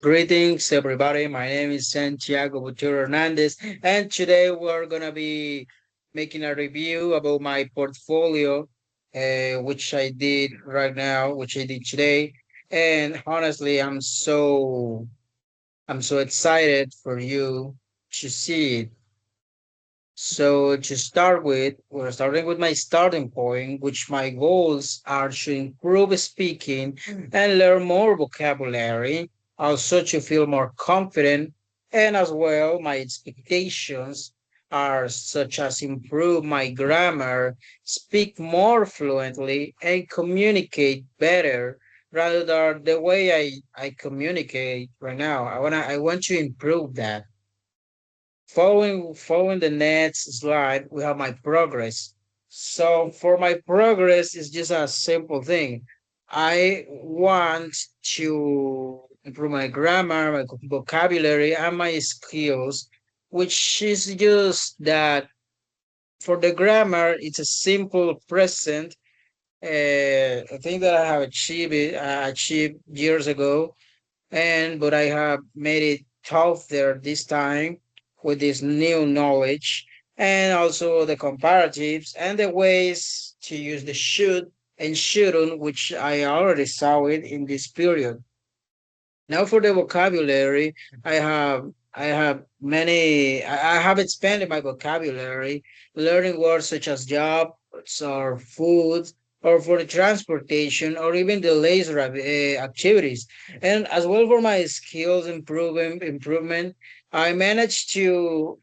Greetings, everybody. My name is Santiago Botero Hernández, and today we're gonna be making a review about my portfolio, which I did right now, which I did today. And honestly, I'm so excited for you to see it. So to start with, we're starting with my starting point, which my goals are to improve speaking and learn more vocabulary, also to feel more confident, and as well, my expectations are such as improve my grammar, speak more fluently, and communicate better rather than the way I communicate right now. I want to improve that. Following the next slide, we have my progress. So for my progress, it's just a simple thing. I want to improve my grammar, my vocabulary, and my skills, which is just that for the grammar, it's a simple present. I think that I have achieved years ago, but I have made it tough there this time with this new knowledge, and also the comparatives and the ways to use the should and shouldn't, which I already saw it in this period. Now for the vocabulary, I have expanded my vocabulary, learning words such as job or food, or for the transportation, or even the laser activities. And as well for my skills improvement, I managed to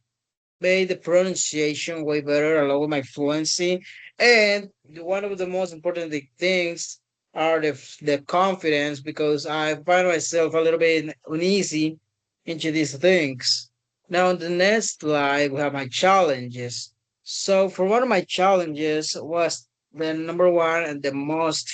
make the pronunciation way better along with my fluency. And one of the most important things are the confidence, because I find myself a little bit uneasy into these things. Now, on the next slide, we have my challenges. So, for one of my challenges was the number one and the most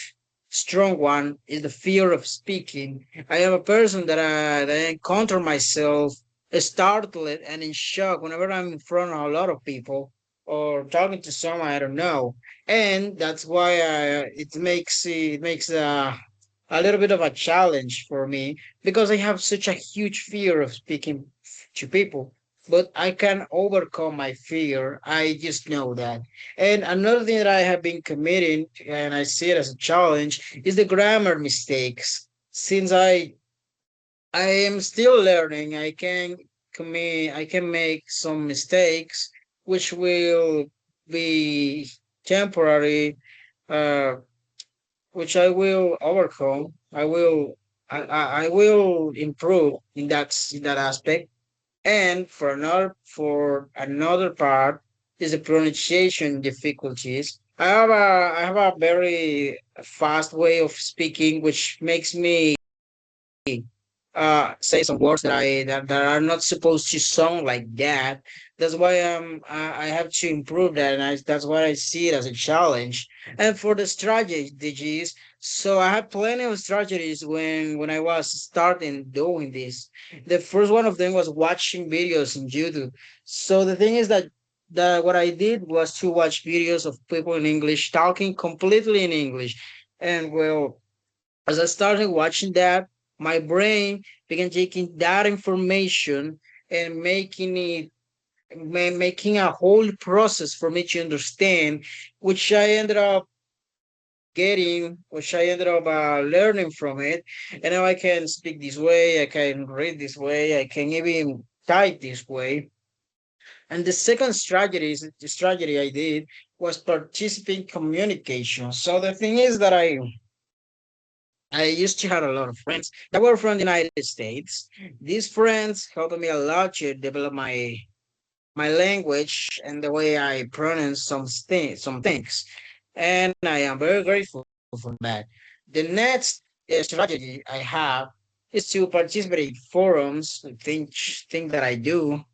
strong one is the fear of speaking. I am a person that I encounter myself startled and in shock whenever I'm in front of a lot of people or talking to someone I don't know, and that's why it makes a little bit of a challenge for me, because I have such a huge fear of speaking to people. But I can overcome my fear. I just know that. And another thing that I have been committing, and I see it as a challenge, is the grammar mistakes. Since I am still learning. I can make some mistakes, which will be temporary, uh, which I will overcome. I will improve in that aspect. And for another part is the pronunciation difficulties. I have a very fast way of speaking, which makes me say some words that are not supposed to sound like that. That's why I have to improve that, and that's why I see it as a challenge. And for the strategies, so I had plenty of strategies when I was starting doing this. The first one of them was watching videos in YouTube. So the thing is that what I did was to watch videos of people in English talking completely in English, and well, as I started watching that, my brain began taking that information and making a whole process for me to understand, which I ended up which I ended up learning from it. And now I can speak this way, I can read this way, I can even type this way. And the second strategy I did was participant communication. So the thing is that I used to have a lot of friends that were from the United States. These friends helped me a lot to develop my language and the way I pronounce some things. And I am very grateful for that. The next strategy I have is to participate in forums. Think that I do.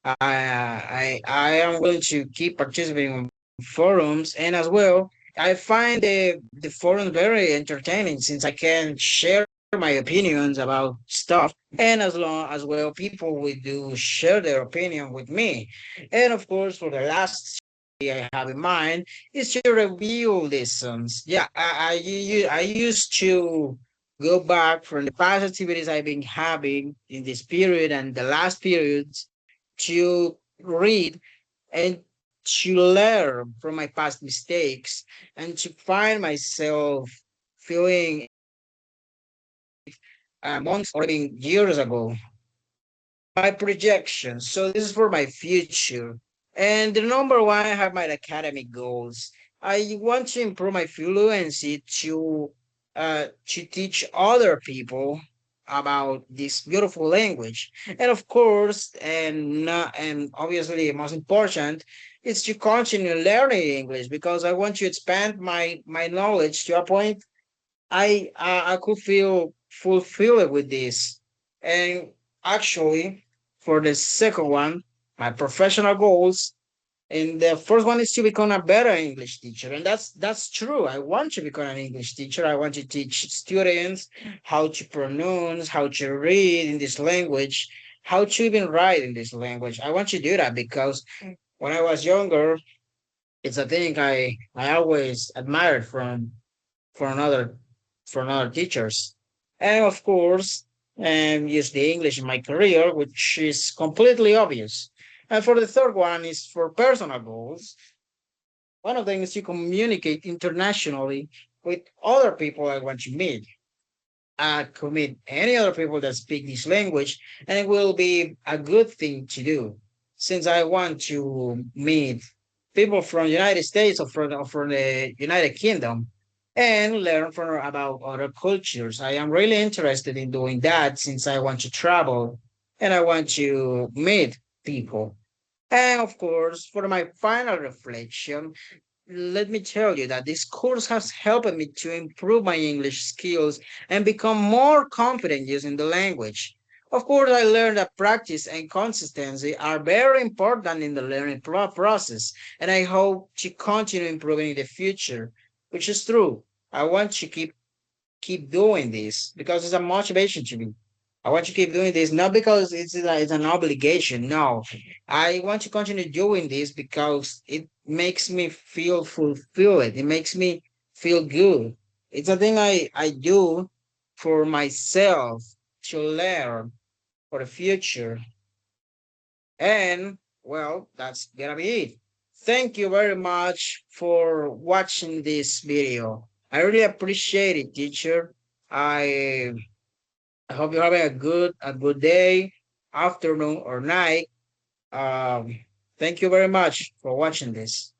I am willing to keep participating in forums, and as well, I find the forum very entertaining, since I can share my opinions about stuff, and as long as well, people will do share their opinion with me. And of course, for the last I have in mind is to review lessons. Yeah, I used to go back from the past activities I've been having in this period and the last periods to read and to learn from my past mistakes and to find myself feeling months or even years ago. My projections. So this is for my future. And the number one, I have my academic goals. I want to improve my fluency to teach other people about this beautiful language. And of course, and obviously most important, is to continue learning English because I want to expand my knowledge to a point I could feel fulfilled with this. And actually, for the second one, my professional goals, and the first one is to become a better English teacher, and that's true. I want to become an English teacher. I want to teach students how to pronounce, how to read in this language, how to even write in this language. I want to do that because when I was younger, it's a thing I always admired from another from other teachers. And of course, use the English in my career, which is completely obvious. And for the third one is for personal goals. One of them is to communicate internationally with other people I want to meet. I could meet any other people that speak this language, and it will be a good thing to do. Since I want to meet people from the United States or from the United Kingdom and learn from about other cultures. I am really interested in doing that since I want to travel and I want to meet people. And of course, for my final reflection, let me tell you that this course has helped me to improve my English skills and become more confident using the language. Of course, I learned that practice and consistency are very important in the learning process, and I hope to continue improving in the future, which is true. I want to keep doing this because it's a motivation to me. I want to keep doing this not because it's an obligation. No, I want to continue doing this because it makes me feel fulfilled. It makes me feel good. It's a thing I do for myself to learn for the future. And well, that's gonna be it. Thank you very much for watching this video. I really appreciate it, teacher. I I hope you're having a good day, afternoon or night. Thank you very much for watching this.